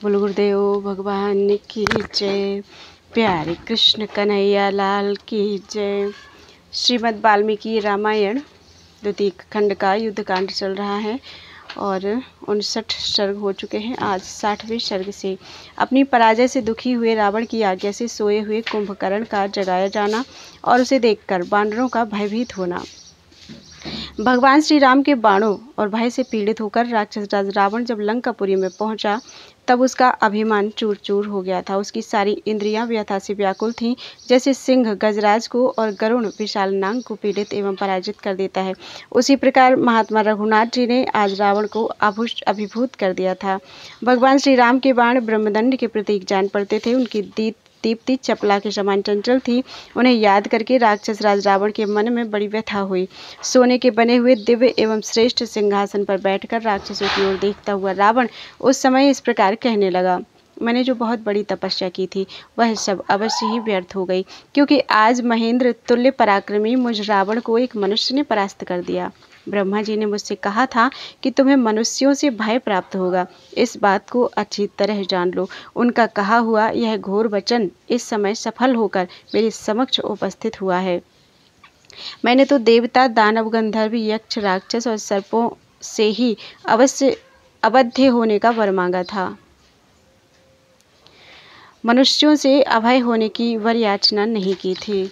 बोल गुरुदेव भगवान की जय। प्यारे कृष्ण कन्हैया लाल की जय। श्रीमद् वाल्मीकि रामायण द्वितीय खंड का युद्धकांड चल रहा है और 59 सर्ग हो चुके हैं। आज 60वें सर्ग से अपनी पराजय से दुखी हुए रावण की आज्ञा से सोए हुए कुंभकर्ण का जगाया जाना और उसे देखकर वानरों का भयभीत होना। भगवान श्री राम के बाणों और भय से पीड़ित होकर राक्षस राज रावण जब लंकापुरी में पहुंचा तब उसका अभिमान चूर चूर हो गया था। उसकी सारी इंद्रियां व्यथा से व्याकुल थीं, जैसे सिंह गजराज को और गरुण विशाल नाग को पीड़ित एवं पराजित कर देता है। उसी प्रकार महात्मा रघुनाथ जी ने आज रावण को अभिभूत कर दिया था। भगवान श्री राम के बाण ब्रह्मदंड के प्रतीक जान पड़ते थे। उनकी दीप्ति चपला के समान चंचल थी। उन्हें याद करके राक्षस राज रावण के मन में बड़ी व्यथा हुई। सोने के बने हुए दिव्य एवं श्रेष्ठ सिंहासन पर बैठकर राक्षसों की ओर देखता हुआ रावण उस समय इस प्रकार कहने लगा, मैंने जो बहुत बड़ी तपस्या की थी वह सब अवश्य ही व्यर्थ हो गई, क्योंकि आज महेंद्र तुल्य पराक्रमी मुझ रावण को एक मनुष्य ने परास्त कर दिया। ब्रह्मा जी ने मुझसे कहा था कि तुम्हें मनुष्यों से भय प्राप्त होगा। इस बात को अच्छी तरह जान लो। उनका कहा हुआ यह घोर वचन इस समय सफल होकर मेरे समक्ष उपस्थित हुआ है। मैंने तो देवता, दानव, गंधर्व, यक्ष, राक्षस और सर्पों से ही अवश्य अबध्य होने का वर मांगा था। मनुष्यों से अभय होने की वर याचना नहीं की थी।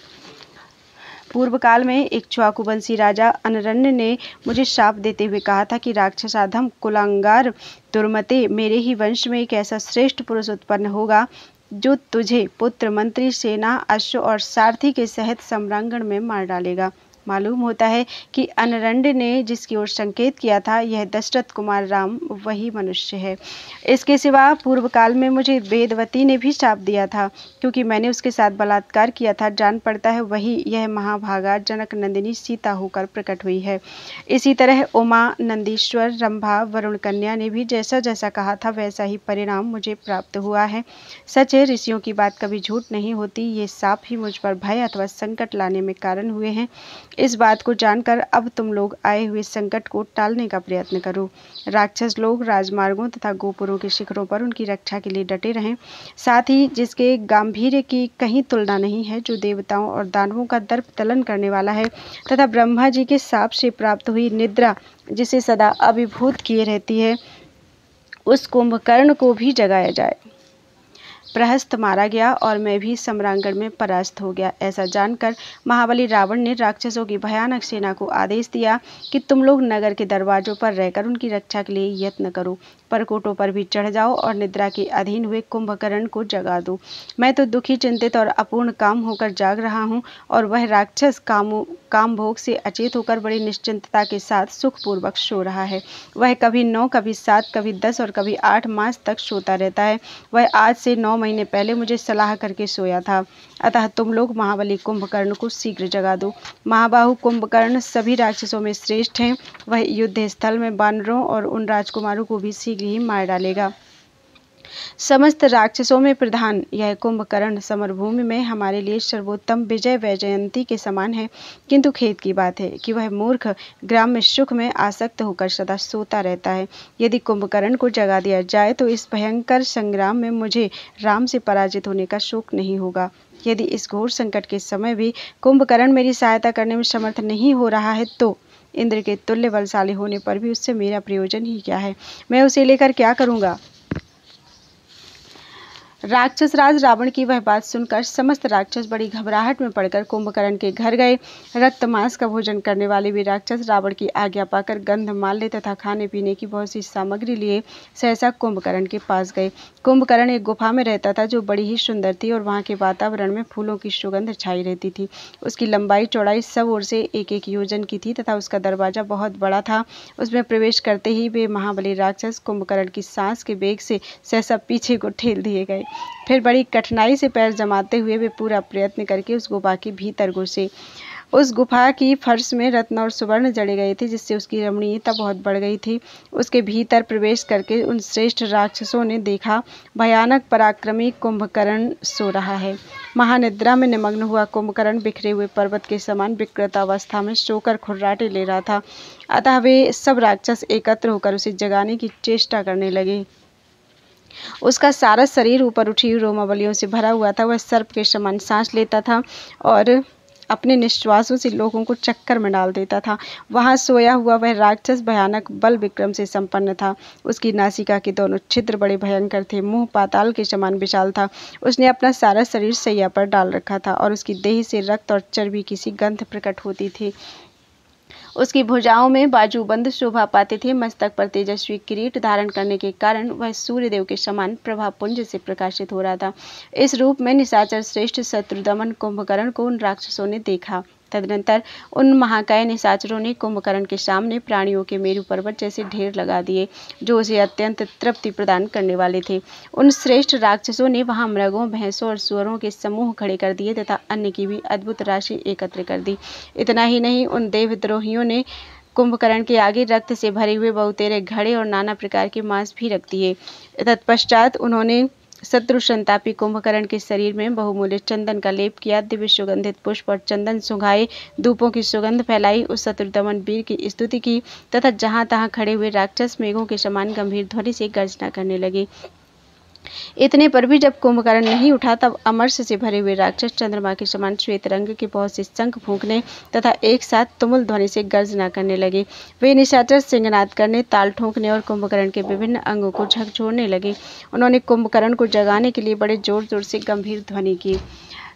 पूर्व काल में एक इक्ष्वाकुवंशी राजा अनरण्य ने मुझे शाप देते हुए कहा था कि राक्षसाधम कुलांगार दुर्मते मेरे ही वंश में एक ऐसा श्रेष्ठ पुरुष उत्पन्न होगा जो तुझे पुत्र, मंत्री, सेना, अश्व और सारथी के सहित सम्रांगण में मार डालेगा। मालूम होता है कि अनरण्य ने जिसकी ओर संकेत किया था यह दशरथ कुमार राम वही मनुष्य है। इसके सिवा पूर्व काल में मुझे वेदवती ने भी शाप दिया था, क्योंकि मैंने उसके साथ बलात्कार किया था। जान पड़ता है वही यह महाभागा जनक नंदिनी सीता होकर प्रकट हुई है। इसी तरह उमा, नंदीश्वर, रंभा, वरुण कन्या ने भी जैसा जैसा कहा था वैसा ही परिणाम मुझे प्राप्त हुआ है। सच है, ऋषियों की बात कभी झूठ नहीं होती। ये शाप ही मुझ पर भय अथवा संकट लाने में कारण हुए हैं। इस बात को जानकर अब तुम लोग आए हुए संकट को टालने का प्रयत्न करो। राक्षस लोग राजमार्गों तथा गोपुरों के शिखरों पर उनकी रक्षा के लिए डटे रहें। साथ ही जिसके गांभीर्य की कहीं तुलना नहीं है, जो देवताओं और दानवों का दर्प तलन करने वाला है, तथा ब्रह्मा जी के शाप से प्राप्त हुई निद्रा जिसे सदा अभिभूत किए रहती है, उस कुंभकर्ण को भी जगाया जाए। प्रहस्त मारा गया और मैं भी सम्रांगण में परास्त हो गया। ऐसा जानकर महाबली रावण ने राक्षसों की भयानक सेना को आदेश दिया कि तुम लोग नगर के दरवाजों पर रहकर उनकी रक्षा के लिए यत्न करो, परकोटों पर भी चढ़ जाओ और निद्रा के अधीन हुए कुंभकर्ण को जगा दो। मैं तो दुखी, चिंतित और अपूर्ण काम होकर जाग रहा हूँ, और वह राक्षस काम भोग से अचेत होकर बड़ी निश्चिंतता के साथ सुखपूर्वक सो रहा है। वह कभी 9, कभी 7, कभी 10 और कभी 8 मास तक सोता रहता है। वह आज से 9 महीने पहले मुझे सलाह करके सोया था। अतः तुम लोग महाबली कुंभकर्ण को शीघ्र जगा दो। महाबाहु कुंभकर्ण सभी राक्षसों में श्रेष्ठ हैं। वह युद्ध स्थल में वानरों और उन राजकुमारों को भी शीघ्र ही मार डालेगा। समस्त राक्षसों में प्रधान यह कुंभकर्ण समरभूमि में हमारे लिए सर्वोत्तम विजय वैजयंती के समान है। किंतु खेद की बात है कि वह मूर्ख ग्राम में सुख में आसक्त होकर सदा सोता रहता है। यदि कुंभकर्ण को जगा दिया जाए तो इस भयंकर संग्राम में मुझे राम से पराजित होने का शोक नहीं होगा। यदि इस घोर संकट के समय भी कुंभकर्ण मेरी सहायता करने में समर्थ नहीं हो रहा है तो इंद्र के तुल्य बलशाली होने पर भी उससे मेरा प्रयोजन ही क्या है? मैं उसे लेकर क्या करूँगा? राक्षस राज रावण की वह बात सुनकर समस्त राक्षस बड़ी घबराहट में पड़कर कुंभकर्ण के घर गए। रक्त मांस का भोजन करने वाले भी राक्षस रावण की आज्ञा पाकर गंध, माल्य तथा खाने पीने की बहुत सी सामग्री लिए सहसा कुंभकर्ण के पास गए। कुंभकर्ण एक गुफा में रहता था जो बड़ी ही सुंदर थी और वहाँ के वातावरण में फूलों की सुगंध छाई रहती थी। उसकी लंबाई चौड़ाई सब ओर से 1-1 योजन की थी तथा उसका दरवाजा बहुत बड़ा था। उसमें प्रवेश करते ही वे महाबली राक्षस कुंभकर्ण की सांस के वेग से सहसा पीछे को ठेल दिए गए। फिर बड़ी कठिनाई से पैर जमाते हुए वे पूरा प्रयत्न करके उस गुफा के भीतर घुसे। उस गुफा की फर्श में रत्न और सुवर्ण जड़े गए थे, जिससे उसकी रमणीयता बहुत बढ़ गई थी। उसके भीतर प्रवेश करके उन श्रेष्ठ राक्षसों ने देखा भयानक पराक्रमी कुंभकर्ण सो रहा है। महानिद्रा में निमग्न हुआ कुंभकर्ण बिखरे हुए पर्वत के समान विकृत अवस्था में सोकर खुर्राटे ले रहा था। अतः वे सब राक्षस एकत्र होकर उसे जगाने की चेष्टा करने लगे। उसका सारा शरीर ऊपर उठी हुई रोमावलियों से भरा हुआ था। वह सर्प के समान सांस लेता था और अपने निश्वासों से लोगों को चक्कर में डाल देता था। वहां सोया हुआ वह राक्षस भयानक बल विक्रम से संपन्न था। उसकी नासिका के दोनों छिद्र बड़े भयंकर थे। मुंह पाताल के समान विशाल था। उसने अपना सारा शरीर सैया पर डाल रखा था और उसकी देह से रक्त और चर्बी की सी गंध प्रकट होती थी। उसकी भुजाओं में बाजूबंद शोभा पाते थे। मस्तक पर तेजस्वी किरीट धारण करने के कारण वह सूर्यदेव के समान प्रभापुंज से प्रकाशित हो रहा था। इस रूप में निशाचर श्रेष्ठ शत्रुदमन कुंभकर्ण को उन राक्षसों ने देखा। तदनंतर उन महाकाय निशाचरों ने कुंभकर्ण के सामने प्राणियों के मेरु पर्वत जैसे ढेर लगा दिए, जो उसे अत्यंत तृप्ति प्रदान करने वाले थे। उन श्रेष्ठ राक्षसों ने वहां मृगों, भैंसों और सुअरों के समूह खड़े कर दिए तथा अन्य की भी अद्भुत राशि एकत्र कर दी। इतना ही नहीं, उन देवद्रोहियों ने कुंभकर्ण के आगे रक्त से भरे हुए बहुतेरे घड़े और नाना प्रकार के मांस भी रख दिए। तत्पश्चात उन्होंने शत्रु संतापी कुंभकर्ण के शरीर में बहुमूल्य चंदन का लेप किया। दिव्य सुगंधित पुष्प और चंदन सुंघाए धूपों की सुगंध फैलाई। उस शत्रुदमन वीर की स्तुति की तथा जहां तहां खड़े हुए राक्षस मेघों के समान गंभीर ध्वनि से गर्जना करने लगे। इतने पर भी जब कुंभकर्ण नहीं उठा, तब अमरस से भरे हुए राक्षस चंद्रमा के समान श्वेत रंग के बहुत से शंख फूंकने तथा एक साथ तुमुल ध्वनि से गर्जना करने लगे। वे निशाचर सिंहनाद करने, ताल ठोंकने और कुंभकर्ण के विभिन्न अंगों को झकझोरने लगे। उन्होंने कुंभकर्ण को जगाने के लिए बड़े जोर जोर से गंभीर ध्वनि की।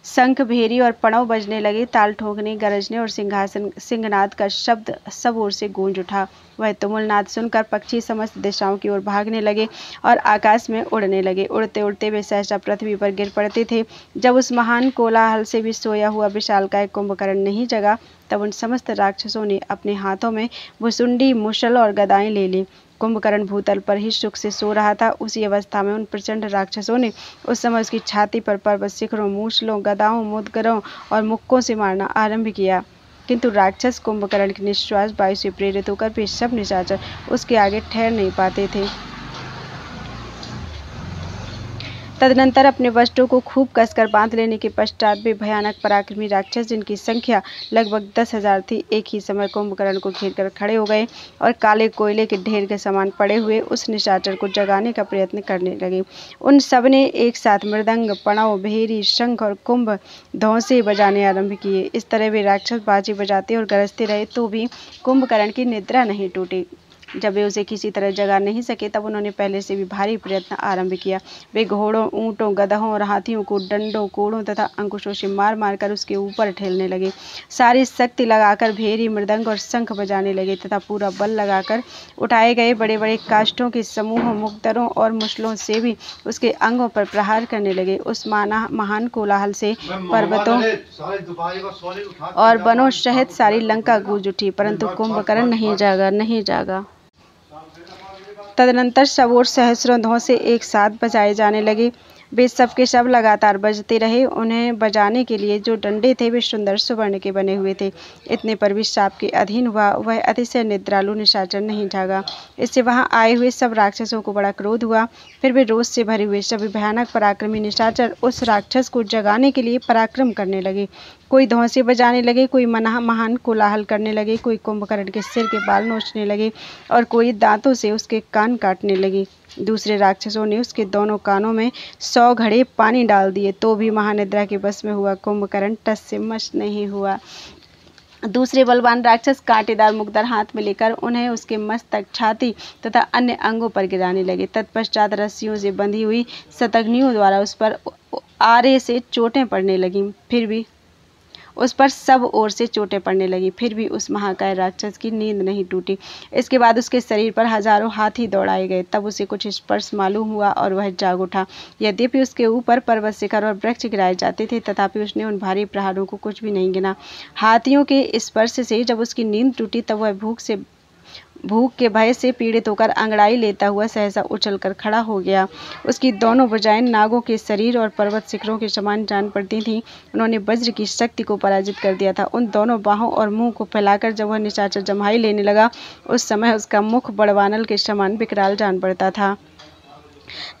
शंख, भेरी और पणव बजने लगे। ताल ठोकने, गरजने और सिंहनाद का शब्द सब ओर से गूंज उठा। वह तुमुल नाद सुनकर पक्षी समस्त दिशाओं की ओर भागने लगे और आकाश में उड़ने लगे। उड़ते उड़ते वे सहसा पृथ्वी पर गिर पड़ते थे। जब उस महान कोलाहल से भी सोया हुआ विशालकाय कुंभकर्ण नहीं जगा, तब उन समस्त राक्षसों ने अपने हाथों में भुसुंडी, मुशल और गदाएं ले ली। कुंभकर्ण भूतल पर ही सुख से सो रहा था। उसी अवस्था में उन प्रचंड राक्षसों ने उस समय उसकी छाती पर पर्वत शिखरों, मूसलों, गदाओं, मुदगरों और मुक्कों से मारना आरंभ किया। किंतु राक्षस कुंभकर्ण के निश्वास वायु से प्रेरित होकर वे सब निशाचर उसके आगे ठहर नहीं पाते थे। तदनंतर अपने वस्त्रों को खूब कसकर बांध लेने के पश्चात वे भयानक पराक्रमी राक्षस, जिनकी संख्या लगभग 10,000 थी, एक ही समय कुंभकर्ण को घेरकर खड़े हो गए और काले कोयले के ढेर के समान पड़े हुए उस निशाचर को जगाने का प्रयत्न करने लगे। उन सब ने एक साथ मृदंग, पणव, भेरी, शंख और कुंभ धौंसे बजाने आरंभ किए। इस तरह वे राक्षस बाजी बजाते और गरजते रहे, तो भी कुंभकर्ण की निद्रा नहीं टूटी। जब वे उसे किसी तरह जगा नहीं सके, तब उन्होंने पहले से भी भारी प्रयत्न आरंभ किया। वे घोड़ों, ऊंटों, गधों और हाथियों को डंडों, कोड़ों तथा अंकुशों से मार मार कर उसके ऊपर ठेलने लगे। सारी शक्ति लगाकर भेरी, मृदंग और शंख बजाने लगे तथा पूरा बल लगाकर उठाए गए बड़े बड़े काष्ठों के समूहों, मुक्तरों और मुशलों से भी उसके अंगों पर प्रहार करने लगे। उस महान कोलाहल से पर्वतों और वनों सहित सारी लंका गूंज उठी, परंतु कुंभकर्ण नहीं जागा। तदनंतर सब ओर सहस्रों धौंसे एक साथ बजाए जाने लगे। वे सब के सब लगातार बजते रहे। उन्हें बजाने के लिए जो डंडे थे, वे सुंदर सुवर्ण के बने हुए थे। इतने पर भी शाप के अधीन हुआ वह अतिशय निद्रालु निशाचर नहीं जागा। इससे वहां आए हुए सब राक्षसों को बड़ा क्रोध हुआ। फिर वे रोष से भरे हुए सभी भयानक पराक्रमी निशाचर उस राक्षस को जगाने के लिए पराक्रम करने लगे। कोई धौंसे बजाने लगे, कोई महान कोलाहल करने लगे, कोई कुंभकर्ण के सिर के बाल नोचने लगे और कोई दांतों से उसके कान काटने लगे। दूसरे राक्षसों ने उसके दोनों कानों में 100 घड़े पानी डाल दिए, तो भी महानिद्रा के बस में हुआ कुंभकर्ण टस से मस नहीं हुआ। दूसरे बलवान राक्षस कांटेदार मुक्दर हाथ में लेकर उन्हें उसके मस्तक, छाती तथा अन्य अंगों पर गिराने लगे। तत्पश्चात रस्सियों से बंधी हुई शतघ्नियों द्वारा उस पर आरे से चोटें पड़ने लगीं। फिर भी उस पर सब ओर से चोटें पड़ने लगी, फिर भी उस महाकाय राक्षस की नींद नहीं टूटी। इसके बाद उसके शरीर पर हजारों हाथी दौड़ाए गए। तब उसे कुछ स्पर्श मालूम हुआ और वह जाग उठा। यद्यपि उसके ऊपर पर्वत शिखर और वृक्ष गिराए जाते थे, तथापि उसने उन भारी प्रहारों को कुछ भी नहीं गिना। हाथियों के स्पर्श से जब उसकी नींद टूटी, तब वह भूख के भय से पीड़ित होकर अंगड़ाई लेता हुआ सहसा उछलकर खड़ा हो गया। उसकी दोनों भुजाएं नागों के शरीर और पर्वत शिखरों के समान जान पड़ती थीं। उन्होंने वज्र की शक्ति को पराजित कर दिया था। उन दोनों बाहों और मुंह को फैलाकर जब वह निशाचर जम्हाई लेने लगा, उस समय उसका मुख बड़वानल के समान विकराल जान पड़ता था।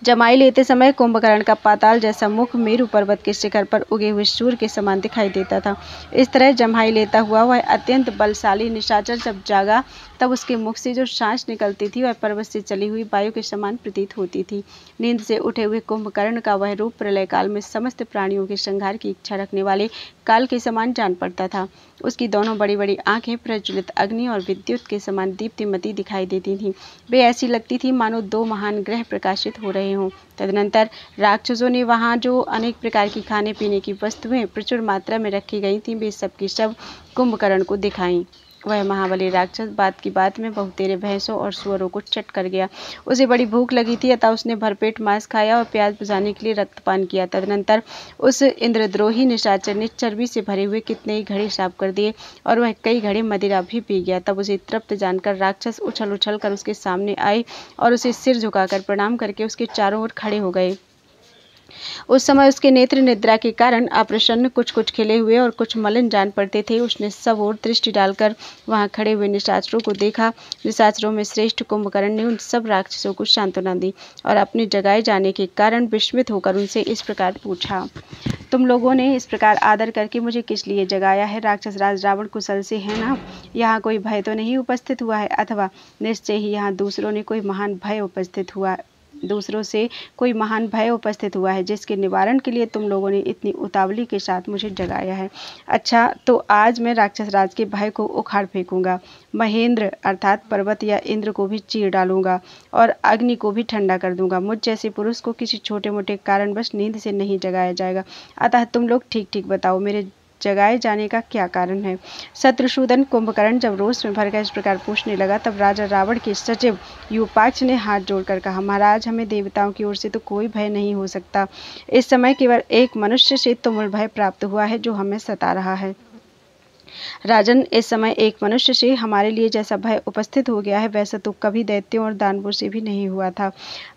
जमाई लेते समय कुंभकर्ण का पाताल जैसा मुख मेरु पर्वत के शिखर पर उगे हुए सूर्य के समान दिखाई देता था। इस तरह जमाई लेता हुआ वह अत्यंत बलशाली निशाचर जब जागा तब उसके मुख से जो सांस निकलती थी वह पर्वत से चली हुई वायु के समान प्रतीत होती थी। नींद से उठे हुए कुंभकर्ण का वह रूप प्रलय काल में समस्त प्राणियों के संहार की इच्छा रखने वाले काल के समान जान पड़ता था। उसकी दोनों बड़ी बड़ी आंखें प्रज्वलित अग्नि और विद्युत के समान दीप्तिमती दिखाई देती थीं। वे ऐसी लगती थी मानो दो महान ग्रह प्रकाशित हो रहे हों। तदनंतर राक्षसों ने वहां जो अनेक प्रकार की खाने पीने की वस्तुएं प्रचुर मात्रा में रखी गई थीं वे सब की सब कुंभकर्ण को दिखाईं। वह महाबली राक्षस बात की बात में बहुतेरे भैंसों और सुअरों को चट कर गया। उसे बड़ी भूख लगी थी अतः उसने भरपेट मांस खाया और प्यास बुझाने के लिए रक्तपान किया। तदनंतर उस इंद्रद्रोही निशाचर ने चर्बी से भरे हुए कितने ही घड़े साफ कर दिए और वह कई घड़े मदिरा भी पी गया। तब उसे तृप्त जानकर राक्षस उछल उछल कर उसके सामने आए और उसे सिर झुकाकर प्रणाम करके उसके चारों ओर खड़े हो गए। उस समय उसके नेत्र निद्रा के कारण अप्रसन्न कुछ खिले हुए और कुछ मलिन जान पड़ते थे। उसने सब ओर दृष्टि डालकर वहां खड़े हुए निशाचरों को देखा। निशाचरों में श्रेष्ठ कुंभकर्ण ने उन सब राक्षसों को सांत्वना दी और अपने जगाए जाने के कारण विस्मित होकर उनसे इस प्रकार पूछा, तुम लोगों ने इस प्रकार आदर करके मुझे किस लिए जगाया है? राक्षस राज रावण कुशल से है ना? यहाँ कोई भय तो नहीं उपस्थित हुआ है, अथवा निश्चय ही यहाँ दूसरों से कोई महान भय उपस्थित हुआ है जिसके निवारण के लिए तुम लोगों ने इतनी उतावली के साथ मुझे जगाया है। अच्छा, तो आज मैं राक्षस राज के भय को उखाड़ फेंकूंगा, महेंद्र अर्थात पर्वत या इंद्र को भी चीर डालूंगा और अग्नि को भी ठंडा कर दूंगा। मुझ जैसे पुरुष को किसी छोटे मोटे कारणवश नींद से नहीं जगाया जाएगा। अतः तुम लोग ठीक ठीक बताओ, मेरे जगाए जाने का क्या कारण है? शत्रुसूदन कुंभकर्ण जब रोष में भरकर इस प्रकार पूछने लगा तब राजा रावण के सचिव यूपाक्ष ने हाथ जोड़कर कहा, महाराज, हमें देवताओं की ओर से तो कोई भय नहीं हो सकता। इस समय केवल एक मनुष्य से तुमुल भय प्राप्त हुआ है जो हमें सता रहा है। राजन, इस समय एक मनुष्य से हमारे लिए जैसा भय उपस्थित हो गया है वैसा तो कभी दैत्यों और दानवों से भी नहीं हुआ था।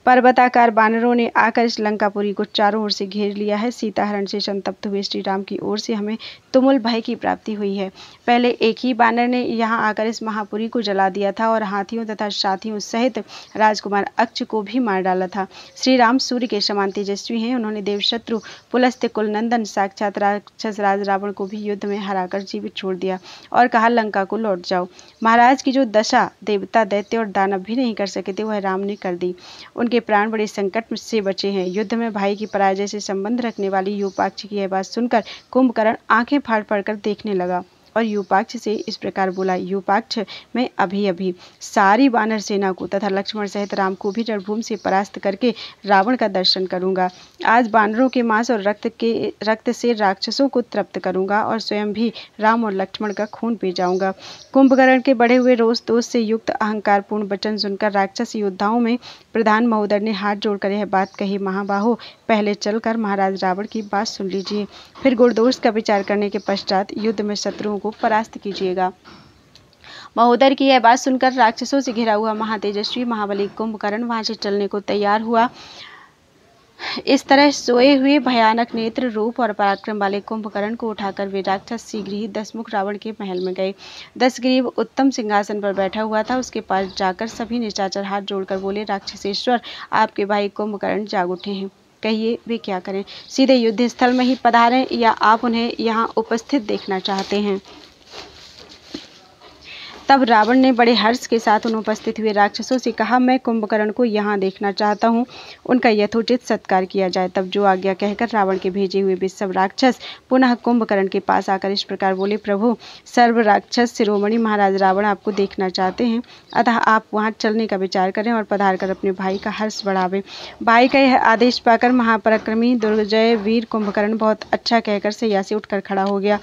पर्वताकार बानरों ने आकर इस लंकापुरी को चारों ओर से घेर लिया है। सीताहरण से संतप्त हुए श्री राम की ओर से हमें तुमुल भय की प्राप्ति हुई है। पहले एक ही बानर ने यहाँ आकर इस महापुरी को जला दिया था और हाथियों तथा साथियों सहित राजकुमार अक्ष को भी मार डाला था। श्री राम सूर्य के समान तेजस्वी हैं। उन्होंने देवशत्रु पुलस्त्य कुलनंदन साक्षात राक्षस राज रावण को भी युद्ध में हराकर जीवित छोड़ दिया और कहा, लंका को लौट जाओ। महाराज की जो दशा देवता, दैत्य और दानव भी नहीं कर सके थे वह राम ने कर दी। उनके प्राण बड़े संकट से बचे हैं। युद्ध में भाई की पराजय से संबंध रखने वाली यूपाक्ष की यह बात सुनकर कुंभकर्ण आंखें फाड़ फाड़ कर देखने लगा और यूपाक्ष से इस प्रकार बोला, यूपाक्ष, मैं अभी अभी सारी वानर सेना को तथा लक्ष्मण सहित राम को भी रणभूमि से परास्त करके रावण का दर्शन करूंगा। आज वानरों के मांस और रक्त से राक्षसों को तृप्त करूंगा और स्वयं भी राम और लक्ष्मण का खून पी जाऊंगा। कुंभकर्ण के बढ़े हुए रोष दोष से युक्त अहंकारपूर्ण वचन सुनकर राक्षस योद्धाओं में प्रधान महोदय ने हाथ जोड़कर यह बात कही, महाबाहो, पहले चलकर महाराज रावण की बात सुन लीजिए, फिर गुणदोष का विचार करने के पश्चात युद्ध में शत्रुओं को परास्त कीजिएगा। महोदय की यह बात सुनकर राक्षसों से घिरा हुआ महातेजस्वी महाबली कुंभकर्ण वहां से चलने को तैयार हुआ। इस तरह सोए हुए भयानक नेत्र, रूप और पराक्रम वाले कुंभकर्ण को उठाकर वे राक्षस शीघ्र ही दशमुख रावण के महल में गए। दशग्रीव उत्तम सिंहासन पर बैठा हुआ था। उसके पास जाकर सभी निशाचर हाथ जोड़कर बोले, राक्षसेश्वर, आपके भाई कुंभकर्ण जाग उठे हैं, कहिए वे क्या करें? सीधे युद्ध स्थल में ही पधारें या आप उन्हें यहाँ उपस्थित देखना चाहते हैं? तब रावण ने बड़े हर्ष के साथ उन उपस्थित हुए राक्षसों से कहा, मैं कुंभकर्ण को यहाँ देखना चाहता हूँ, उनका यथोचित सत्कार किया जाए। तब जो आज्ञा कहकर रावण के भेजे हुए वे सब राक्षस पुनः कुंभकर्ण के पास आकर इस प्रकार बोले, प्रभु, सर्व राक्षस शिरोमणि महाराज रावण आपको देखना चाहते हैं, अतः आप वहाँ चलने का विचार करें और पधार कर अपने भाई का हर्ष बढ़ावें। भाई का यह आदेश पाकर महापराक्रमी दुर्जय वीर कुंभकर्ण बहुत अच्छा कहकर शैया से उठकर खड़ा हो गया।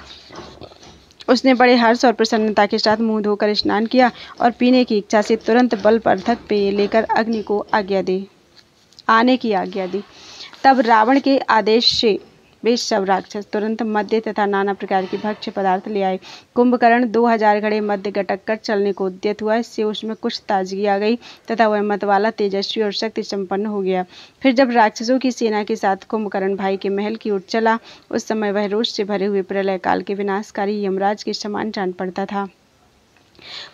उसने बड़े हर्ष और प्रसन्नता के साथ मुंह धोकर स्नान किया और पीने की इच्छा से तुरंत बलवर्धक पेय लेकर अग्नि को आने की आज्ञा दी। तब रावण के आदेश से वे सब राक्षस तुरंत मद्य तथा नाना प्रकार के भक्ष्य पदार्थ ले आए। कुंभकर्ण 2000 घड़े मद्य गटक कर चलने को उद्यत हुआ। इससे उसमें कुछ ताजगी आ गई तथा वह मतवाला, तेजस्वी और शक्ति संपन्न हो गया। फिर जब राक्षसों की सेना के साथ कुंभकर्ण भाई के महल की ओर चला, उस समय वह रोष से भरे हुए प्रलय काल के विनाशकारी यमराज के समान जान पड़ता था।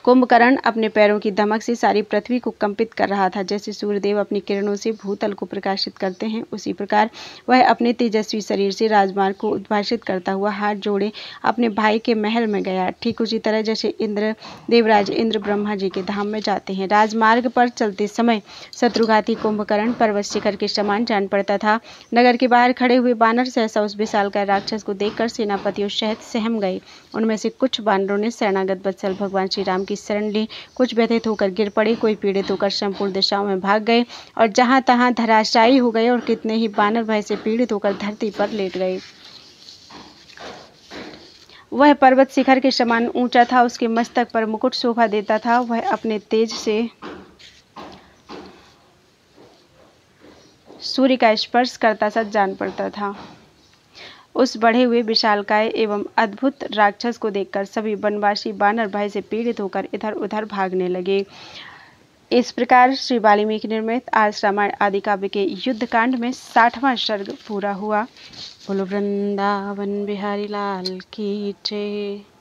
कुंभकर्ण अपने पैरों की धमक से सारी पृथ्वी को कंपित कर रहा था। जैसे सूर्यदेव अपनी किरणों से भूतल को प्रकाशित करते हैं, उसी प्रकार वह अपने तेजस्वी शरीर से राजमार्ग को उद्भाषित करता हुआ हाथ जोड़े अपने भाई के महल में गया, ठीक उसी तरह जैसे इंद्र देवराज इंद्र ब्रह्मा जी के धाम में जाते हैं। राजमार्ग पर चलते समय शत्रुघाती कुंभकर्ण पर्वत शिखर के समान जान पड़ता था। नगर के बाहर खड़े हुए बानर सहसा उस विशालकाय राक्षस को देखकर सेनापतियों सहित सहम गए। उनमें से कुछ बानरों ने शरणागत वत्सल भगवान श्री राम की शरण ली, कुछ व्यथित होकर गिर पड़े, कोई पीड़ित होकर संपूर्ण दिशाओं में भाग गए और जहां तहां धराशायी हो गए और कितने ही बानर भय से पीड़ित होकर धरती पर लेट गए। वह पर्वत शिखर के समान ऊंचा था, उसके मस्तक पर मुकुट शोभा देता था। वह अपने तेज से सूर्य का स्पर्श करता सा जान पड़ता था। उस बढ़े हुए विशालकाय एवं अद्भुत राक्षस को देखकर सभी वनवासी बानर भय से पीड़ित होकर इधर उधर भागने लगे। इस प्रकार श्री वाल्मीकि निर्मित आर्ष रामायण आदि काव्य के युद्ध कांड में 60वां सर्ग पूरा हुआ। बोलो वृंदावन बिहारी लाल की जय।